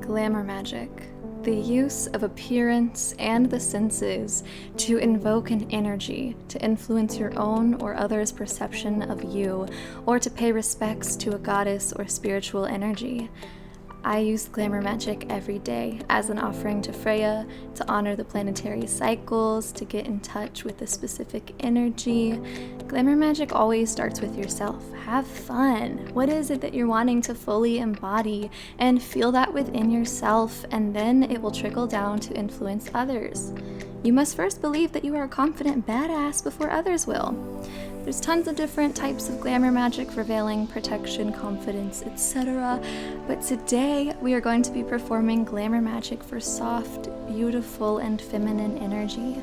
glamour magic, the use of appearance and the senses to invoke an energy, to influence your own or others' perception of you, or to pay respects to a goddess or spiritual energy. I use glamour magic every day as an offering to Freyja, to honor the planetary cycles, to get in touch with a specific energy. Glamour magic always starts with yourself. Have fun. What is it that you're wanting to fully embody, and feel that within yourself, and then it will trickle down to influence others. You must first believe that you are a confident badass before others will. There's tons of different types of glamour magic for veiling, protection, confidence, etc. But today we are going to be performing glamour magic for soft, beautiful, and feminine energy.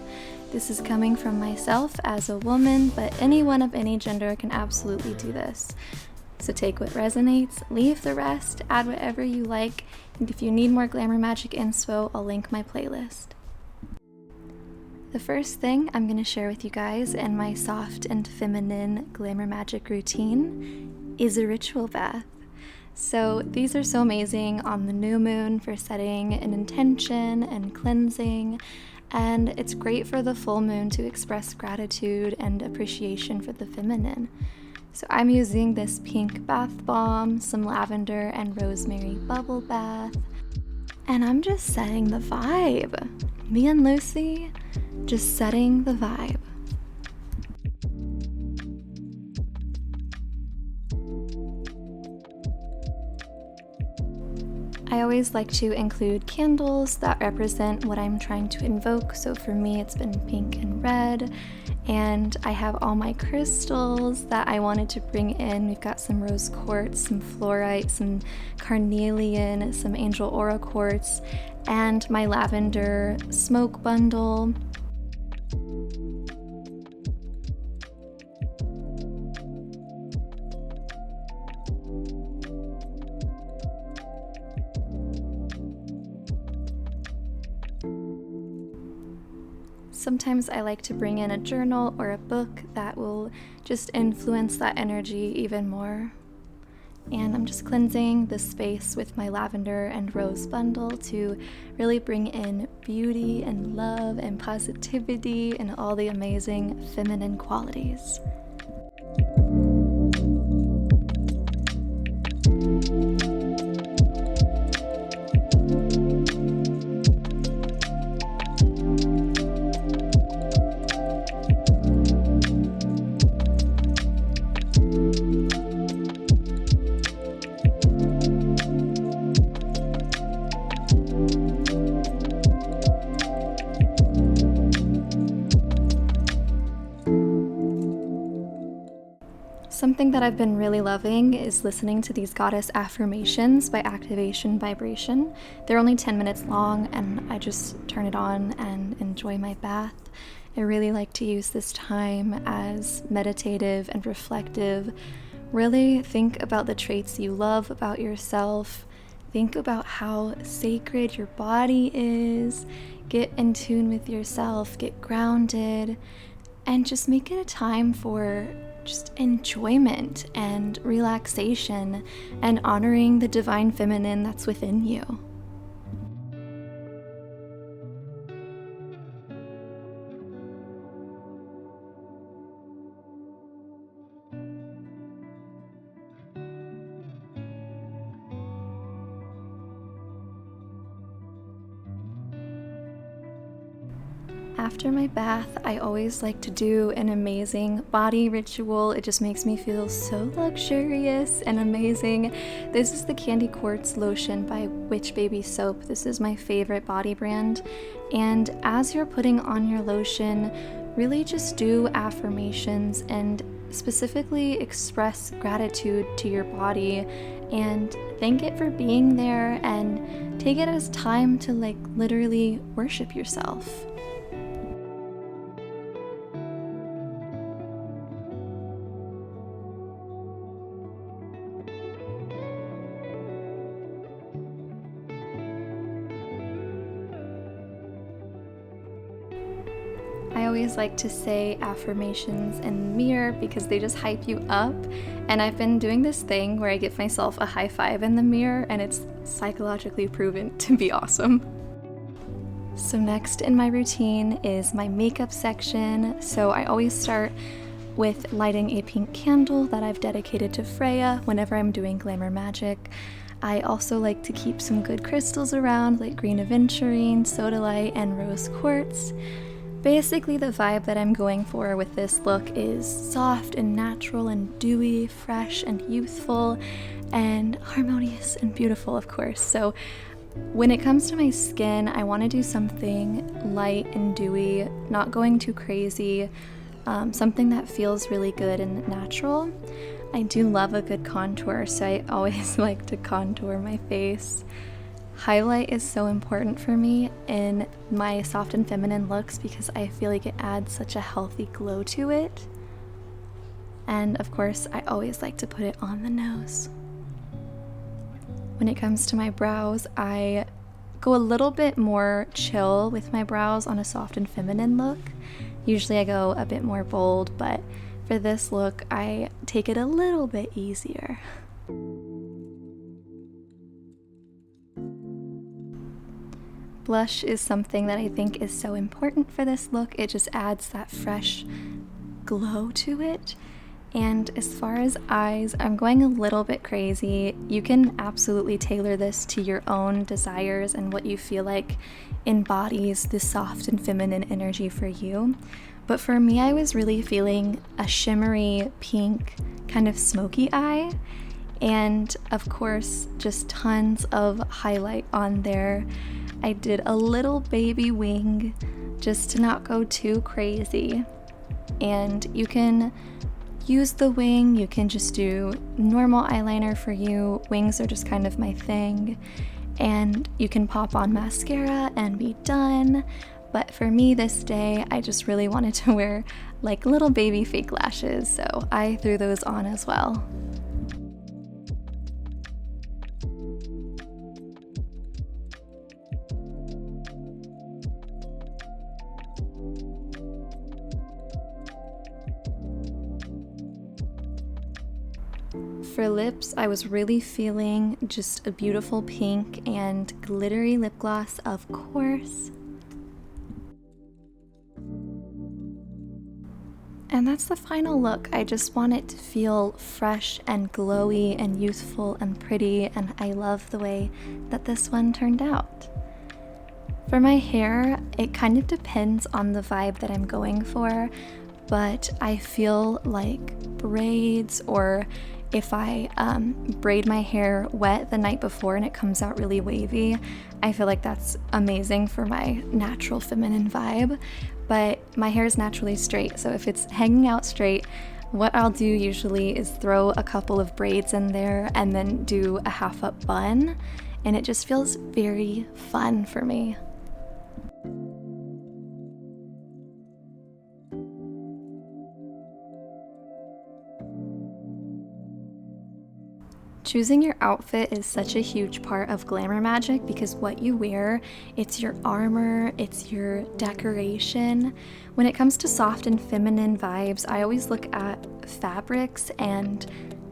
This is coming from myself as a woman, but anyone of any gender can absolutely do this. So take what resonates, leave the rest, add whatever you like, and if you need more glamour magic inspo, I'll link my playlist. The first thing I'm going to share with you guys in my soft and feminine glamour magic routine is a ritual bath. So these are so amazing on the new moon for setting an intention and cleansing, and it's great for the full moon to express gratitude and appreciation for the feminine. So I'm using this pink bath bomb, some lavender and rosemary bubble bath, and I'm just setting the vibe. Me and Lucy, just setting the vibe. I always like to include candles that represent what I'm trying to invoke. So for me, it's been pink and red. And I have all my crystals that I wanted to bring in. We've got some rose quartz, some fluorite, some carnelian, some angel aura quartz, and my lavender smoke bundle. Sometimes I like to bring in a journal or a book that will just influence that energy even more. And I'm just cleansing the space with my lavender and rose bundle to really bring in beauty and love and positivity and all the amazing feminine qualities. Something that I've been really loving is listening to these goddess affirmations by Activation Vibration. They're only 10 minutes long, and I just turn it on and enjoy my bath. I really like to use this time as meditative and reflective. Really think about the traits you love about yourself. Think about how sacred your body is. Get in tune with yourself, get grounded, and just make it a time for just enjoyment and relaxation and honoring the divine feminine that's within you. After my bath, I always like to do an amazing body ritual. It just makes me feel so luxurious and amazing. This is the Candy Quartz lotion by Witch Baby Soap. This is my favorite body brand. And as you're putting on your lotion, really just do affirmations and specifically express gratitude to your body and thank it for being there, and take it as time to literally worship yourself. I always like to say affirmations in the mirror because they just hype you up. And I've been doing this thing where I give myself a high five in the mirror, and it's psychologically proven to be awesome. So next in my routine is my makeup section. So I always start with lighting a pink candle that I've dedicated to Freyja whenever I'm doing glamour magic. I also like to keep some good crystals around, like green aventurine, sodalite, and rose quartz. Basically, the vibe that I'm going for with this look is soft and natural and dewy, fresh and youthful, and harmonious and beautiful, of course. So when it comes to my skin, I want to do something light and dewy, not going too crazy, something that feels really good and natural. I do love a good contour, so I always like to contour my face. Highlight is so important for me in my soft and feminine looks because I feel like it adds such a healthy glow to it. And of course, I always like to put it on the nose. When it comes to my brows, I go a little bit more chill with my brows on a soft and feminine look. Usually I go a bit more bold, but for this look, I take it a little bit easier. Blush is something that I think is so important for this look. It just adds that fresh glow to it. And as far as eyes, I'm going a little bit crazy. You can absolutely tailor this to your own desires and what you feel like embodies the soft and feminine energy for you. But for me, I was really feeling a shimmery pink kind of smoky eye. And of course, just tons of highlight on there. I did a little baby wing just to not go too crazy. And you can use the wing, you can just do normal eyeliner for you. Wings are just kind of my thing. And you can pop on mascara and be done. But for me this day, I just really wanted to wear like little baby fake lashes, so I threw those on as well. For lips, I was really feeling just a beautiful pink and glittery lip gloss, of course. And that's the final look. I just want it to feel fresh and glowy and youthful and pretty, and I love the way that this one turned out. For my hair, it kind of depends on the vibe that I'm going for, but I feel like braids, or if I braid my hair wet the night before and it comes out really wavy, I feel like that's amazing for my natural feminine vibe. But my hair is naturally straight, so if it's hanging out straight, what I'll do usually is throw a couple of braids in there and then do a half up bun, and it just feels very fun for me. Choosing your outfit is such a huge part of glamour magic because what you wear, it's your armor, it's your decoration. When it comes to soft and feminine vibes, I always look at fabrics and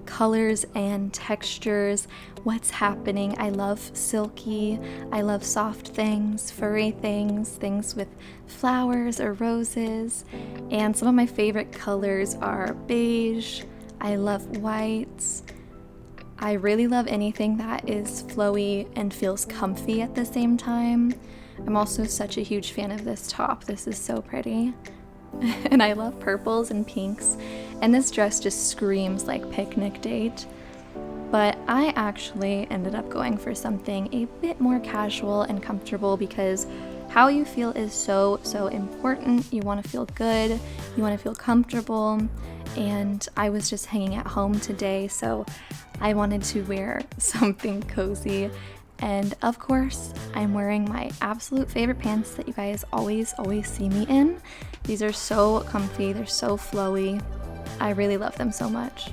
colors and textures, what's happening. I love silky, I love soft things, furry things, things with flowers or roses, and some of my favorite colors are beige, I love whites. I really love anything that is flowy and feels comfy at the same time. I'm also such a huge fan of this top. This is so pretty. And I love purples and pinks. And this dress just screams like picnic date. But I actually ended up going for something a bit more casual and comfortable because how you feel is so important. You want to feel good, you want to feel comfortable, and I was just hanging at home today, so I wanted to wear something cozy. And of course, I'm wearing my absolute favorite pants that you guys always see me in. These are so comfy, they're so flowy. I really love them so much.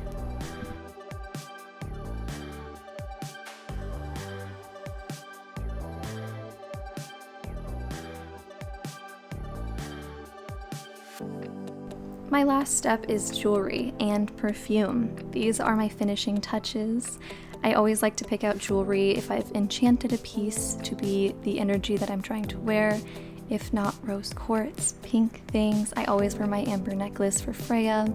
My last step is jewelry and perfume. These are my finishing touches. I always like to pick out jewelry if I've enchanted a piece to be the energy that I'm trying to wear. If not rose quartz, pink things, I always wear my amber necklace for Freyja.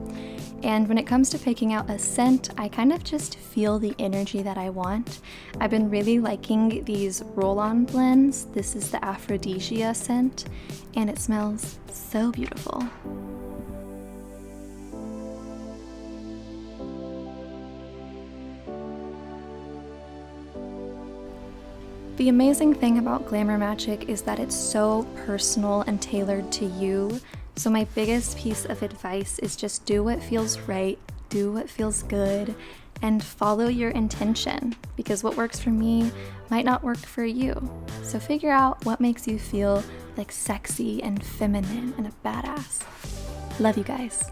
And when it comes to picking out a scent, I kind of just feel the energy that I want. I've been really liking these roll-on blends. This is the Aphrodite scent, and it smells so beautiful. The amazing thing about glamour magic is that it's so personal and tailored to you. So my biggest piece of advice is just do what feels right, do what feels good, and follow your intention, because what works for me might not work for you. So figure out what makes you feel like sexy and feminine and a badass. Love you guys.